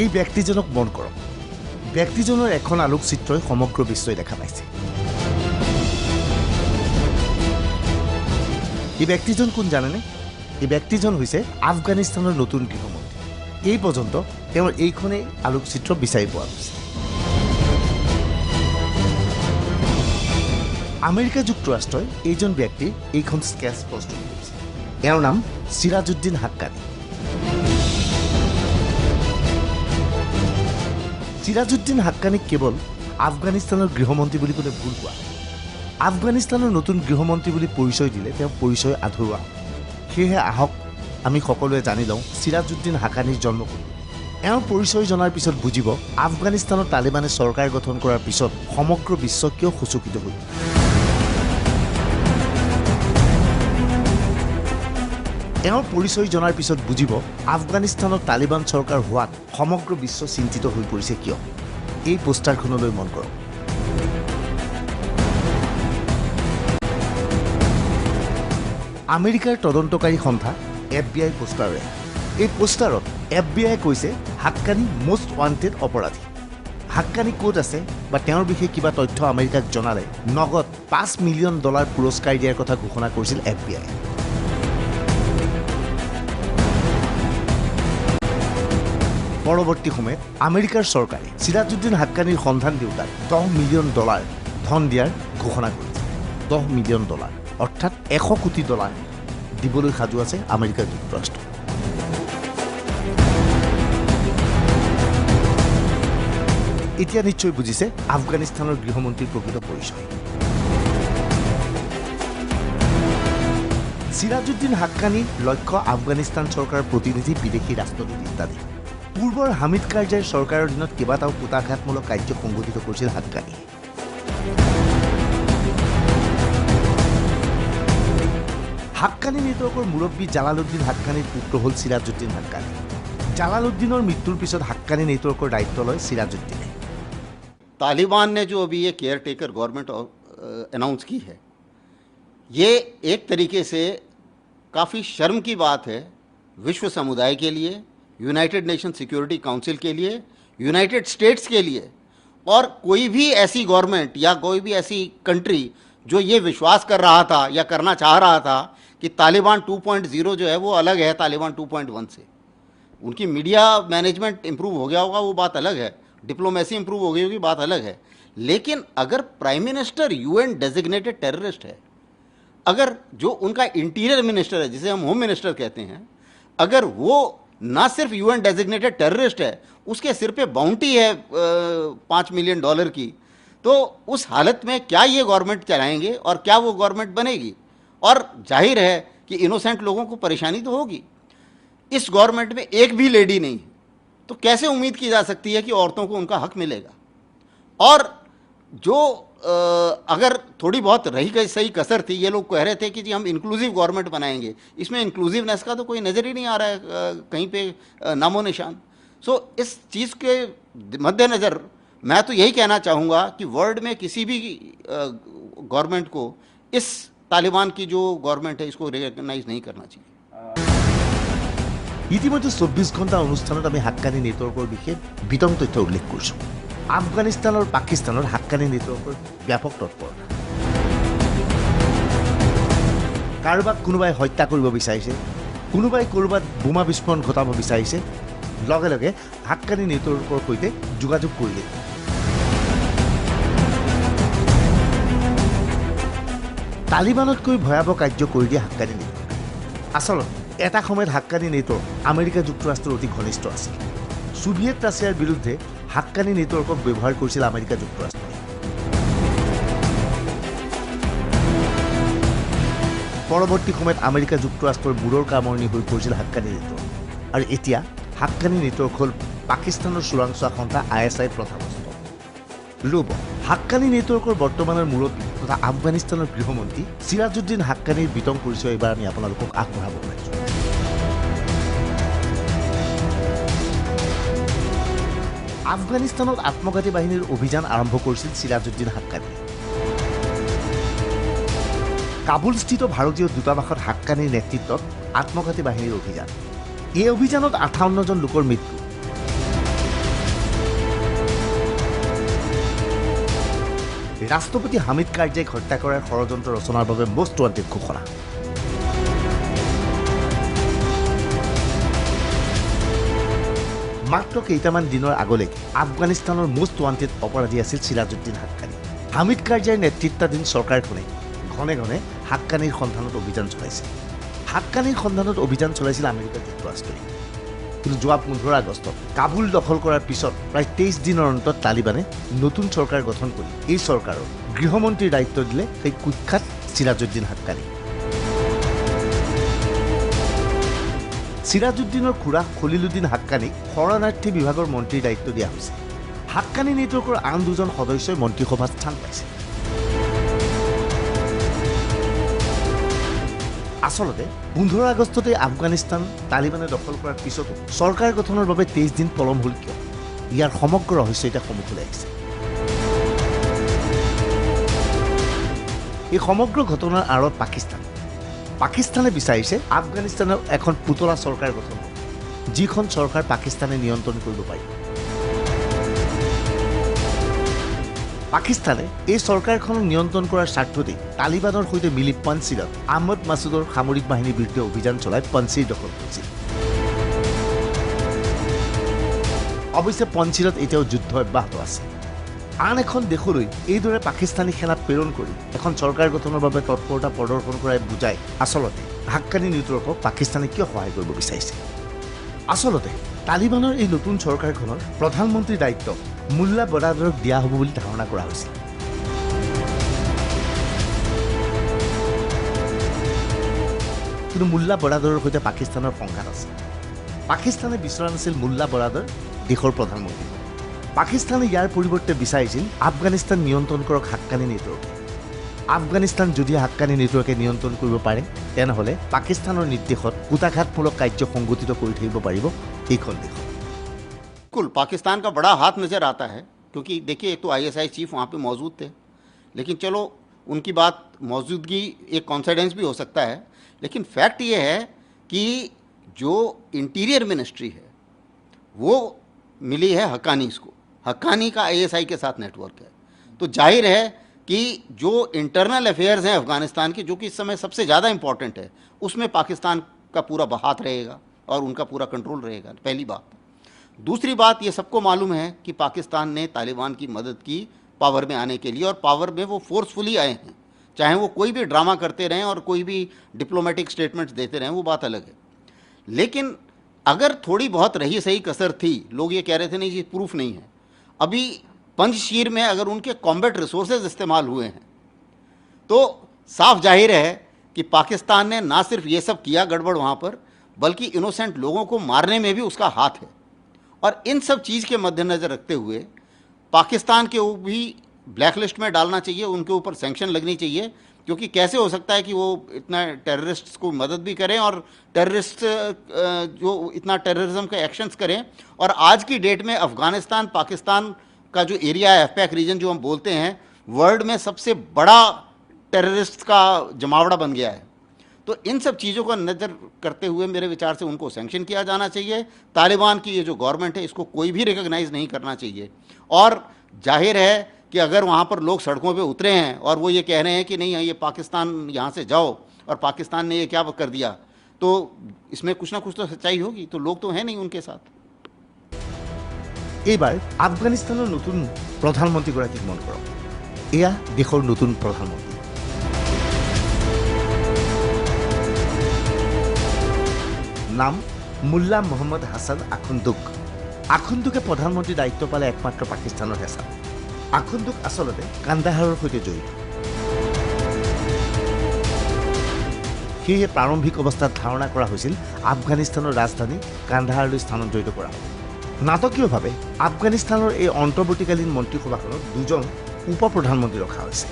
এই ব্যক্তিজনক মন কৰক। ব্যক্তিজনৰ এখন আলোকচিত্ৰই সমগ্ৰ বিশ্বই দেখা পাইছে। এই ব্যক্তিজন কোন জানেনে? এই ব্যক্তিজন হৈছে আফগানিস্তানৰ নতুন গৃহমন্ত্ৰী। এই পৰ্যন্ত তেওঁৰ এইখনেই আলোকচিত্ৰ বিচাৰি পোৱা গৈছে। আমেৰিকা যুক্তৰাষ্ট্ৰই এইজন ব্যক্তিৰ এইখন স্কেচ প্ৰস্তুত কৰিছে। এওঁৰ নাম চিৰাজউদ্দিন হাক্কানী। চিৰাজউদ্দিন হাক্কানীক কেৱল আফগানিস্তানৰ গৃহমন্ত্ৰী বুলি কোনে ভুল কোৱা। আফগানিস্তানৰ নতুন গৃহমন্ত্ৰী বুলি পৰিচয় দিলে তেওঁ পৰিচয় আধৰুৱা। সেয়েহে আহক আমি সকলোৱে জানি লওঁ চিৰাজউদ্দিন হাক্কানীৰ জন্ম কোন। এওঁৰ পৰিচয় জনাৰ পিছত বুজিব আফগানিস্তানৰ তালিবানে চৰকাৰ গঠন কৰাৰ পিছত সমগ্ৰ বিশ্ব কিয় সচকিত হ'ল। এওঁৰ পৰিচয় জনাৰ পিছত বুজিব আফগানিস্তানত তালিবান চৰকাৰ হোৱাত সমগ্ৰ বিশ্ব চিন্তিত হৈ পৰিছে কিয়। এই পোষ্টাৰখনলৈ মন কৰক। আমেৰিকাৰ তদন্তকাৰী সংস্থা FBI পোষ্টাৰে। এই পোষ্টাৰত FBI কৈছে হাক্কানী মষ্ট ৱান্টেড অপৰাধী। হাক্কানী ক'ত আছে বা তেওঁৰ বিষয়ে কিবা তথ্য আমেৰিকাক জনালে নগদ $5 মিলিয়ন পুৰস্কাৰ দিয়াৰ কথা ঘোষণা কৰিছিল FBI। পৰৱৰ্তী সময়ত আমেৰিকাৰ চৰকাৰে চিৰাজউদ্দিন হাক্কানীৰ সন্ধান দিওঁতাক $10 মিলিয়ন ধন দিয়াৰ ঘোষণা কৰিছে। $10 মিলিয়ন অৰ্থাৎ $100 কোটি দিবলৈ সাজু আছে আমেৰিকা যুক্তৰাষ্ট্ৰ। এতিয়া নিশ্চয় বুজিছে আফগানিস্তানৰ গৃহমন্ত্ৰীৰ প্ৰকৃত পৰিচয়। চিৰাজউদ্দিন হাক্কানীৰ লক্ষ্য আফগানিস্তান চৰকাৰৰ প্ৰতিনিধি, বিদেশী ৰাষ্ট্ৰদূত ইত্যাদি। পূৰ্বৰ হামিদ কাৰজাইৰ চৰকাৰৰ দিনত কেইবাটাও কুটাঘাতমূলক কাৰ্য সংঘটিত কৰিছিল হাক্কানী। হাক্কানী নেটৱৰ্কৰ মুৰব্বী জালালুদ্দিন হাক্কানীৰ পুত্ৰ হ'ল চিৰাজউদ্দিন হাক্কানী। জালালুদ্দিনৰ মৃত্যুৰ পিছত হাক্কানী নেটৱৰ্কৰ দায়িত্ব লয় চিৰাজউদ্দিনে। तालिबान ने जो अभी ये केयर टेकर गवर्नमेंट अनाउंस की है, ये एक तरीके से काफ़ी शर्म की बात है विश्व समुदाय के लिए, यूनाइटेड नेशन सिक्योरिटी काउंसिल के लिए, यूनाइटेड स्टेट्स के लिए, और कोई भी ऐसी गवर्नमेंट या कोई भी ऐसी कंट्री जो ये विश्वास कर रहा था या करना चाह रहा था कि तालिबान 2.0 जो है वो अलग है तालिबान 2.1 से। उनकी मीडिया मैनेजमेंट इम्प्रूव हो गया होगा, वो बात अलग है, डिप्लोमेसी इंप्रूव हो गई होगी, बात अलग है। लेकिन अगर prime minister UN designated terrorist है, अगर जो उनका इंटीरियर मिनिस्टर है जिसे हम होम मिनिस्टर कहते हैं, अगर वो ना सिर्फ UN डेजिग्नेटेड टेररिस्ट है, उसके सिर पे बाउंटी है $5 मिलियन की, तो उस हालत में क्या ये गवर्नमेंट चलाएंगे और क्या वो गवर्नमेंट बनेगी? और जाहिर है कि इनोसेंट लोगों को परेशानी तो होगी। इस गवर्नमेंट में एक भी लेडी नहीं है, तो कैसे उम्मीद की जा सकती है कि औरतों को उनका हक मिलेगा? और जो अगर थोड़ी बहुत रही गई सही कसर थी, ये लोग कह रहे थे कि जी हम इंक्लूसिव गवर्नमेंट बनाएंगे, इसमें इंक्लूसिवनेस का तो कोई नज़र ही नहीं आ रहा है कहीं पे नामो निशान। सो इस चीज़ के मद्देनज़र मैं तो यही कहना चाहूँगा कि वर्ल्ड में किसी भी गवर्नमेंट को इस तालिबान की जो गवर्नमेंट है इसको रिकगनाइज नहीं करना चाहिए। ইতিমধ্যে 24 ঘণ্টা অনুষ্ঠানত আমি হাক্কানী নেটৱৰ্কৰ বিষয়ে বিতং তথ্য উল্লেখ কৰিছোঁ। আফগানিস্তান আৰু পাকিস্তানৰ হাক্কানী নেটৱৰ্কৰ ব্যাপক তৎপৰতা। কাৰোবাক কোনোবাই হত্যা কৰিব বিচাৰিছে, কোনোবাই ক'ৰবাত বোমা বিস্ফোৰণ ঘটাব বিচাৰিছে, লগে লগে হাক্কানী নেটৱৰ্কৰ সৈতে যোগাযোগ কৰিলে। তালিবানতকৈ ভয়াৱহ কাৰ্য কৰি দিয়ে হাক্কানী নেটৱৰ্ক। আচলতে এটা সময়ত হাক্কানী নেটৱৰ্ক আমেৰিকা যুক্তৰাষ্ট্ৰৰ অতি ঘনিষ্ঠ আছিল। ছোভিয়েট ৰাছিয়াৰ বিৰুদ্ধে হাক্কানী নেটৱৰ্কক ব্যৱহাৰ কৰিছিল আমেৰিকা যুক্তৰাষ্ট্ৰই। পৰৱৰ্তী সময়ত আমেৰিকা যুক্তৰাষ্ট্ৰৰ মূৰৰ কামৰণি হৈ পৰিছিল হাক্কানী নেটৱৰ্ক। আৰু এতিয়া হাক্কানী নেটৱৰ্ক হ'ল পাকিস্তানৰ চোৰাংচোৱা সংস্থা ISI প্ৰধানস্থ। লোব হাক্কানী নেটৱৰ্কৰ বৰ্তমানৰ মুৰব্বী তথা আফগানিস্তানৰ গৃহমন্ত্ৰী চিৰাজউদ্দিন হাক্কানীৰ বিতং পৰিচয় এইবাৰ আমি আপোনালোকক আগবঢ়াব পাৰিছোঁ। আফগানিস্তানত আত্মঘাতী বাহিনীৰ অভিযান আৰম্ভ কৰিছিল চিৰাজউদ্দিন হাক্কানী। কাবুলস্থিত ভাৰতীয় দূতাবাসত হাক্কানীৰ নেতৃত্বত আত্মঘাতী বাহিনীৰ অভিযান। এই অভিযানত 58জন লোকৰ মৃত্যু। ৰাষ্ট্ৰপতি হামিদ কাৰজাইক হত্যা কৰাৰ ষড়যন্ত্ৰ ৰচনাৰ বাবে মষ্ট ৱান্টেড ঘোষণা। মাত্ৰ কেইটামান দিনৰ আগলৈকে আফগানিস্তানৰ মষ্ট ৱান্টেড অপৰাধী আছিল চিৰাজুদ্দিন হাক্কানী। হামিদ কাৰজাইৰ নেতৃত্বাধীন চৰকাৰখনে ঘনে ঘনে হাক্কানীৰ সন্ধানত অভিযান চলাইছিল। হাক্কানীৰ সন্ধানত অভিযান চলাইছিল আমেৰিকা যুক্তৰাষ্ট্ৰই। কিন্তু যোৱা 15 আগষ্টত কাবুল দখল কৰাৰ পিছত প্ৰায় 23 দিনৰ অন্তত তালিবানে নতুন চৰকাৰ গঠন কৰি এই চৰকাৰৰ গৃহমন্ত্ৰীৰ দায়িত্ব দিলে সেই কুখ্যাত চিৰাজুদ্দিন হাক্কানী। চিৰাজুদ্দিনৰ খুৰা খলিলুদ্দিন হাক্কানীক শৰণাৰ্থী বিভাগৰ মন্ত্ৰীৰ দায়িত্ব দিয়া হৈছে। হাক্কানী নেটৱৰ্কৰ আন দুজন সদস্যই মন্ত্ৰীসভাত স্থান পাইছে। আচলতে 15 আগষ্টতে আফগানিস্তান তালিবানে দখল কৰাৰ পিছতো চৰকাৰ গঠনৰ বাবে 23 দিন পলম হ'ল কিয়? ইয়াৰ সমগ্ৰ ৰহস্য এতিয়া সন্মুখলৈ আহিছে। এই সমগ্ৰ ঘটনাৰ আঁৰত পাকিস্তানে বিচাৰিছে আফগানিস্তানৰ এখন পুতলা চৰকাৰ গঠন হ'ব, যিখন চৰকাৰ পাকিস্তানে নিয়ন্ত্ৰণ কৰিব পাৰিব। পাকিস্তানে এই চৰকাৰখনক নিয়ন্ত্ৰণ কৰাৰ স্বাৰ্থতেই তালিবানৰ সৈতে মিলি পঞ্চিলত আহমদ মাছুদৰ সামৰিক বাহিনীৰ বিৰুদ্ধে অভিযান চলাই পঞ্চিৰ দখল কৰিছিল। অৱশ্যে পঞ্চিলত এতিয়াও যুদ্ধ অব্যাহত আছে। আন এখন দেশলৈ এইদৰে পাকিস্তানী সেনা প্ৰেৰণ কৰি এখন চৰকাৰ গঠনৰ বাবে তৎপৰতা প্ৰদৰ্শন কৰাই বুজাই আচলতে হাক্কানী নেটৱৰ্কক পাকিস্তানে কিয় সহায় কৰিব বিচাৰিছে? আচলতে তালিবানৰ এই নতুন চৰকাৰখনৰ প্ৰধানমন্ত্ৰীৰ দায়িত্ব মুল্লা বৰাদৰক দিয়া হ'ব বুলি ধাৰণা কৰা হৈছিল। কিন্তু মুল্লা বৰাদৰৰ সৈতে পাকিস্তানৰ সংঘাত আছে। পাকিস্তানে বিচৰা নাছিল মুল্লা বৰাদৰ দেশৰ প্ৰধানমন্ত্ৰী। পাকিস্তানে ইয়াৰ পৰিৱৰ্তে বিচাৰিছিল আফগানিস্তান নিয়ন্ত্ৰণ কৰক হাক্কানী নেটৱৰ্কে। আফগানিস্তান যদি হাক্কানী নেটৱৰ্কে নিয়ন্ত্ৰণ কৰিব পাৰে তেনেহ'লে পাকিস্তানৰ নিৰ্দেশত কুটাঘাতমূলক কাৰ্য সংগঠিত কৰি থাকিব পাৰিব এইখন দেশত। बिल्कुल पाकिस्तान का बड़ा हाथ नज़र आता है, क्योंकि देखिए एक तो आईएसआई चीफ वहाँ पे मौजूद थे, लेकिन चलो उनकी बात मौजूदगी एक कॉन्सिडेंस भी हो सकता है, लेकिन फैक्ट ये है कि जो इंटीरियर मिनिस्ट्री है वो मिली है हक्कानीज़ को। हक्कानी का आईएसआई के साथ नेटवर्क है, तो जाहिर है कि जो इंटरनल अफेयर्स हैं अफ़गानिस्तान की, जो कि इस समय सबसे ज़्यादा इम्पॉर्टेंट है, उसमें पाकिस्तान का पूरा हाथ रहेगा और उनका पूरा कंट्रोल रहेगा, पहली बात। दूसरी बात ये सबको मालूम है कि पाकिस्तान ने तालिबान की मदद की पावर में आने के लिए, और पावर में वो फोर्सफुली आए हैं। चाहे वो कोई भी ड्रामा करते रहें और कोई भी डिप्लोमेटिक स्टेटमेंट्स देते रहें, वो बात अलग है। लेकिन अगर थोड़ी बहुत रही सही कसर थी, लोग ये कह रहे थे नहीं जी प्रूफ नहीं है, अभी पंजशीर में अगर उनके कॉम्बैट रिसोर्सेज इस्तेमाल हुए हैं तो साफ जाहिर है कि पाकिस्तान ने ना सिर्फ ये सब किया गड़बड़ वहाँ पर, बल्कि इनोसेंट लोगों को मारने में भी उसका हाथ है। और इन सब चीज़ के मद्देनज़र रखते हुए पाकिस्तान के भी ब्लैक लिस्ट में डालना चाहिए, उनके ऊपर सैंक्शन लगनी चाहिए, क्योंकि कैसे हो सकता है कि वो इतना टेररिस्ट्स को मदद भी करें और टेररिस्ट जो इतना टेररिज्म के एक्शंस करें। और आज की डेट में अफ़गानिस्तान पाकिस्तान का जो एरिया है, एफपैक रीजन जो हम बोलते हैं, वर्ल्ड में सबसे बड़ा टेररिस्ट का जमावड़ा बन गया है। तो इन सब चीज़ों को नज़र करते हुए मेरे विचार से उनको सैंक्शन किया जाना चाहिए। तालिबान की ये जो गवर्नमेंट है इसको कोई भी रिकॉग्नाइज़ नहीं करना चाहिए। और जाहिर है कि अगर वहाँ पर लोग सड़कों पे उतरे हैं और वो ये कह रहे हैं कि नहीं ये पाकिस्तान यहाँ से जाओ और पाकिस्तान ने ये क्या कर दिया, तो इसमें कुछ ना कुछ तो सच्चाई होगी। तो लोग तो हैं नहीं उनके साथ। এইবাৰ আফগানিস্তানৰ নতুন প্ৰধানমন্ত্ৰীগৰাকীক মন কৰক। এয়া দেশৰ নতুন প্ৰধানমন্ত্ৰী। নাম মুল্লা মোহাম্মদ হাছান আখুন্দুক। আখুন্দুকে প্ৰধানমন্ত্ৰীৰ দায়িত্ব পালে একমাত্ৰ পাকিস্তানৰ হেঁচা। আখুন্দুক আচলতে কান্দাহাৰৰ সৈতে জড়িত। সেয়েহে প্ৰাৰম্ভিক অৱস্থাত ধাৰণা কৰা হৈছিল আফগানিস্তানৰ ৰাজধানী কান্দাহাৰলৈ স্থানান্তৰিত কৰা হ'ব। নাটকীয়ভাৱে আফগানিস্তানৰ এই অন্তৰ্বৰ্তীকালীন মন্ত্ৰীসভাখনত দুজন উপ প্ৰধানমন্ত্ৰী ৰখা হৈছে।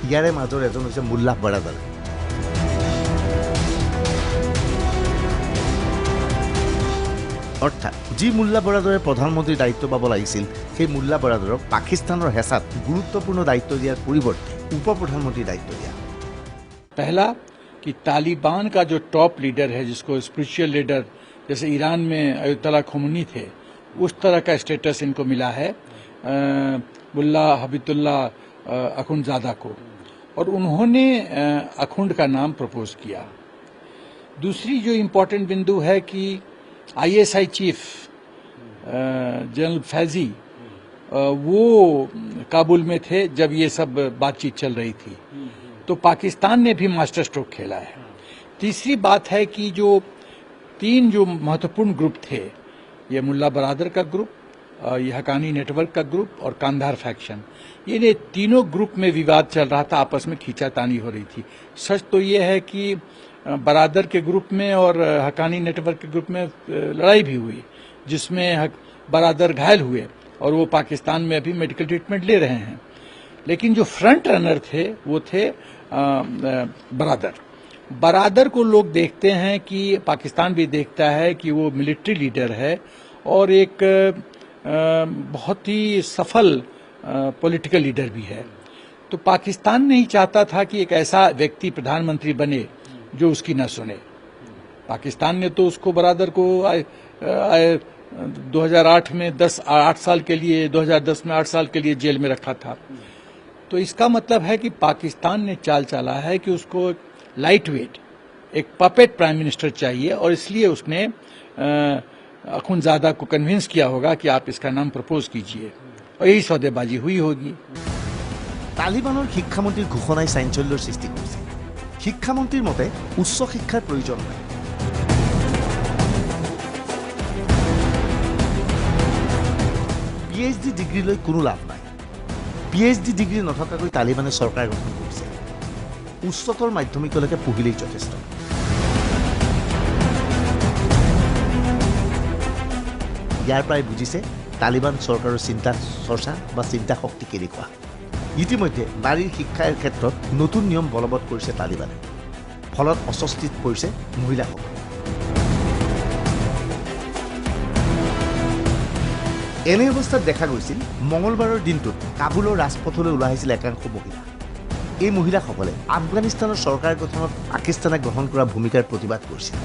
ইয়াৰে মাজৰ এজন হৈছে মুল্লা বৰাদৰ। অৰ্থাৎ যি মুল্লা বৰাদৰে প্ৰধানমন্ত্ৰীৰ দায়িত্ব পাব লাগিছিল, সেই মুল্লা বৰাদৰক পাকিস্তানৰ হেঁচাত গুৰুত্বপূৰ্ণ দায়িত্ব দিয়াৰ পৰিৱৰ্তে উপ প্ৰধানমন্ত্ৰীৰ দায়িত্ব দিয়া। पहला कि तालिबान का जो टॉप लीडर है, जिसको स्पिरिचुअल लीडर जैसे ईरान में अयतुल्ला खोमेनी थे, उस तरह का स्टेटस इनको मिला है। मुल्ला हबीबुल्लाह अखुंडजादा को, और उन्होंने अखुंड का नाम प्रपोज किया। दूसरी जो इम्पोर्टेंट बिंदु है कि ISI चीफ जनरल फैजी वो काबुल में थे जब ये सब बातचीत चल रही थी, तो पाकिस्तान ने भी मास्टर स्ट्रोक खेला है। तीसरी बात है कि जो तीन जो महत्वपूर्ण ग्रुप थे, ये मुल्ला बरादर का ग्रुप, ये हकानी नेटवर्क का ग्रुप और कांधार फैक्शन, ये तीनों ग्रुप में विवाद चल रहा था, आपस में खींचातानी हो रही थी। सच तो ये है कि बरादर के ग्रुप में और हकानी नेटवर्क के ग्रुप में लड़ाई भी हुई, जिसमें बरादर घायल हुए और वो पाकिस्तान में अभी मेडिकल ट्रीटमेंट ले रहे हैं। लेकिन जो फ्रंट रनर थे वो थे बरादर को लोग देखते हैं कि पाकिस्तान भी देखता है कि वो मिलिट्री लीडर है और एक बहुत ही सफल पॉलिटिकल लीडर भी है। तो पाकिस्तान नहीं चाहता था कि एक ऐसा व्यक्ति प्रधानमंत्री बने जो उसकी न सुने। पाकिस्तान ने तो उसको बरादर को 2008 में 8 साल के लिए, 2010 में 8 साल के लिए जेल में रखा था। तो इसका मतलब है कि पाकिस्तान ने चाल चला है कि उसको लाइट वेट एक पपेट प्राइम मिनिस्टर चाहिए, और इसलिए उसने अखुंडजादा को कन्विंस किया होगा कि आप इसका नाम प्रपोज कीजिए, और यही सौदेबाजी हुई होगी। तालिबाনৰ শিক্ষামন্ত্ৰীৰ ঘোষণাই চাঞ্চল্যৰ সৃষ্টি কৰিছে। শিক্ষামন্ত্ৰীৰ মতে উচ্চ শিক্ষাৰ প্ৰয়োজন নাই। PhD ডিগ্ৰী লৈ কোনো লাভ নাই। PhD ডিগ্ৰী নথকাকৈ তালিবানে চৰকাৰ গঠন কৰিছে। উচ্চতৰ মাধ্যমিকলৈকে পঢ়িলেই যথেষ্ট। ইয়াৰ পৰাই বুজিছে তালিবান চৰকাৰৰ চিন্তা চৰ্চা বা চিন্তা শক্তি কেনেকুৱা। ইতিমধ্যে নাৰীৰ শিক্ষাৰ ক্ষেত্ৰত নতুন নিয়ম বলবৎ কৰিছে তালিবানে, ফলত অস্বস্তিত পৰিছে মহিলাসকল। এনে অৱস্থাত দেখা গৈছিল মঙলবাৰৰ দিনটোত কাবুলৰ ৰাজপথলৈ ওলাই আহিছিল একাংশ মহিলা। এই মহিলাসকলে আফগানিস্তানৰ চৰকাৰ গঠনত পাকিস্তানে গ্ৰহণ কৰা ভূমিকাৰ প্ৰতিবাদ কৰিছিল।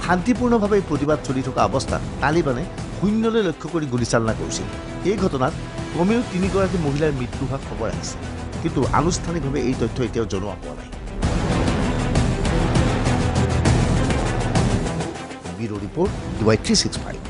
শান্তিপূৰ্ণভাৱে প্ৰতিবাদ চলি থকা অৱস্থাত তালিবানে শূন্যলৈ লক্ষ্য কৰি গুলীচালনা কৰিছিল। এই ঘটনাত কমেও 3 গৰাকী মহিলাৰ মৃত্যু হোৱাৰ খবৰ আহিছে, কিন্তু আনুষ্ঠানিকভাৱে এই তথ্য এতিয়াও জনোৱা হোৱা নাই। Bureau report, DY365।